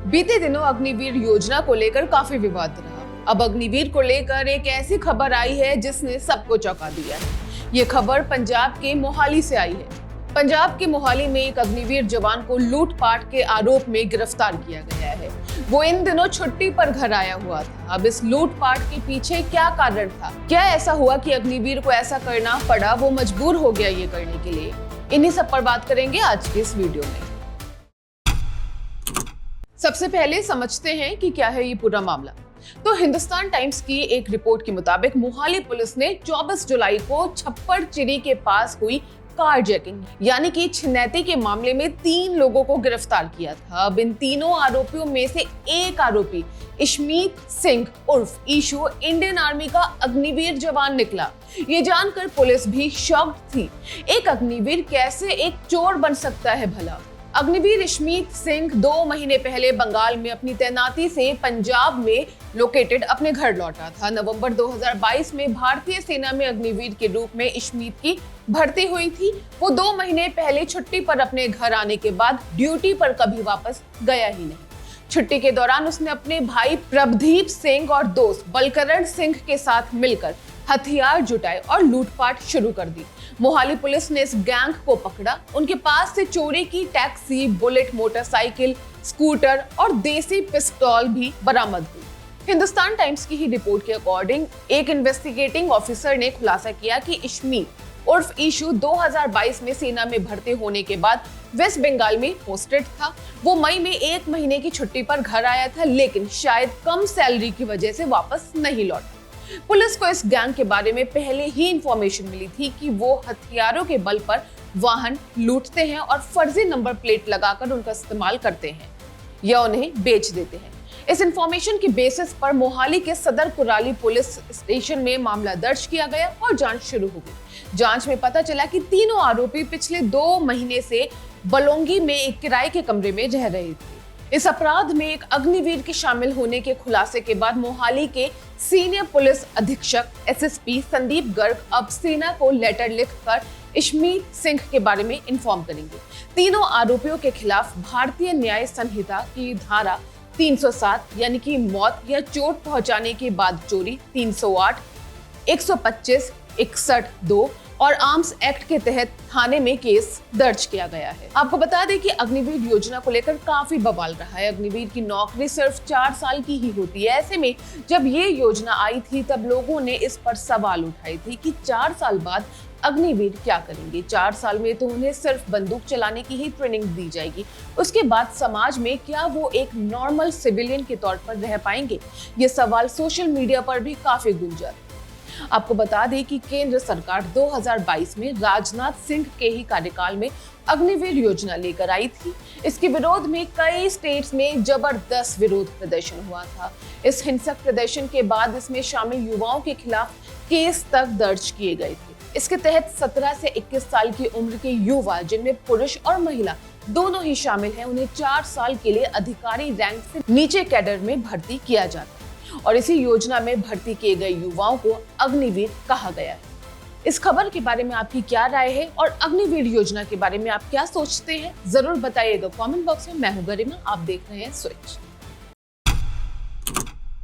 बीते दिनों अग्निवीर योजना को लेकर काफी विवाद रहा। अब अग्निवीर को लेकर एक ऐसी खबर आई है जिसने सबको चौंका दिया है। ये खबर पंजाब के मोहाली से आई है। पंजाब के मोहाली में एक अग्निवीर जवान को लूटपाट के आरोप में गिरफ्तार किया गया है। वो इन दिनों छुट्टी पर घर आया हुआ था। अब इस लूटपाट के पीछे क्या कारण था? क्या ऐसा हुआ कि अग्निवीर को ऐसा करना पड़ा? वो मजबूर हो गया ये करने के लिए? इन्हीं सब पर बात करेंगे आज के इस वीडियो में। सबसे पहले समझते हैं कि क्या है ये पूरा मामला। तो हिंदुस्तान टाइम्स की एक रिपोर्ट के मुताबिक मोहाली पुलिस ने 24 जुलाई को छप्पर चिरी के पास हुई कार जैकिंग यानी कि छिनैती के मामले में 3 लोगों को गिरफ्तार किया था। अब इन तीनों आरोपियों में से एक आरोपी इशमीत सिंह उर्फ ईशू इंडियन आर्मी का अग्निवीर जवान निकला। ये जानकर पुलिस भी शॉक्ड थी। एक अग्निवीर कैसे एक चोर बन सकता है भला? अग्निवीर इशमीत सिंह 2 महीने पहले बंगाल में अपनी तैनाती से पंजाब में लोकेटेड अपने घर लौटा था। नवंबर 2022 में भारतीय सेना में अग्निवीर के रूप में इशमीत की भर्ती हुई थी। वो 2 महीने पहले छुट्टी पर अपने घर आने के बाद ड्यूटी पर कभी वापस गया ही नहीं। छुट्टी के दौरान उसने अपने भाई प्रभदीप सिंह और दोस्त बलकरण सिंह के साथ मिलकर हथियार जुटाए और लूटपाट शुरू कर दी। मोहाली पुलिस ने इस गैंग को पकड़ा। उनके पास से चोरी की टैक्सी, बुलेट मोटरसाइकिल, स्कूटर और देसी पिस्तौल भी बरामद हुई। हिंदुस्तान टाइम्स की ही रिपोर्ट के अकॉर्डिंग एक इन्वेस्टिगेटिंग ऑफिसर ने खुलासा किया कि इशमीत उर्फ ईशू 2022 में सेना में भर्ती होने के बाद वेस्ट बंगाल में पोस्टेड था। वो मई में 1 महीने की छुट्टी पर घर आया था, लेकिन शायद कम सैलरी की वजह से वापस नहीं लौटा। पुलिस को इस गैंग के बारे में पहले ही इंफॉर्मेशन मिली थी कि वो हथियारों के बल पर वाहन लूटते हैं और फर्जी नंबर प्लेट लगाकर उनका इस्तेमाल करते हैं या उन्हें बेच देते हैं। इस इंफॉर्मेशन के बेसिस पर मोहाली के सदर कुराली पुलिस स्टेशन में मामला दर्ज किया गया और जांच शुरू हो गई। जांच में पता चला कि तीनों आरोपी पिछले 2 महीने से बलोंगी में एक किराए के कमरे में रह रहे थे। इस अपराध में एक अग्निवीर के शामिल होने के खुलासे के बाद मोहाली के सीनियर पुलिस अधीक्षक एसएसपी संदीप गर्ग अब सेना को लेटर लिखकर इशमीत सिंह के बारे में इन्फॉर्म करेंगे। तीनों आरोपियों के खिलाफ भारतीय न्याय संहिता की धारा 307 यानी कि मौत या चोट पहुंचाने के बाद चोरी, 308, 125, 61(2) और आर्म्स एक्ट के तहत थाने में केस दर्ज किया गया है। आपको बता दें कि अग्निवीर योजना को लेकर काफी बवाल रहा है। अग्निवीर की नौकरी सिर्फ 4 साल की ही होती है। ऐसे में जब ये योजना आई थी तब लोगों ने इस पर सवाल उठाए थे कि 4 साल बाद अग्निवीर क्या करेंगे? 4 साल में तो उन्हें सिर्फ बंदूक चलाने की ही ट्रेनिंग दी जाएगी। उसके बाद समाज में क्या वो एक नॉर्मल सिविलियन के तौर पर रह पाएंगे? ये सवाल सोशल मीडिया पर भी काफी गूंजा। आपको बता दें कि केंद्र सरकार 2022 में राजनाथ सिंह के ही कार्यकाल में अग्निवीर योजना लेकर आई थी। इसके विरोध में कई स्टेट्स में जबरदस्त विरोध प्रदर्शन हुआ था। इस हिंसक प्रदर्शन के बाद इसमें शामिल युवाओं के खिलाफ केस तक दर्ज किए गए थे। इसके तहत 17 से 21 साल की उम्र के युवा, जिनमें पुरुष और महिला दोनों ही शामिल हैं, उन्हें 4 साल के लिए अधिकारी रैंक से नीचे कैडर में भर्ती किया जाता है और इसी योजना में भर्ती किए गए युवाओं को अग्निवीर कहा गया है। इस खबर के बारे में आपकी क्या राय है और अग्निवीर योजना के बारे में आप क्या सोचते हैं? जरूर बताइएगा कमेंट बॉक्स में। मैं हूं गरिमा, आप देख रहे हैं स्विच।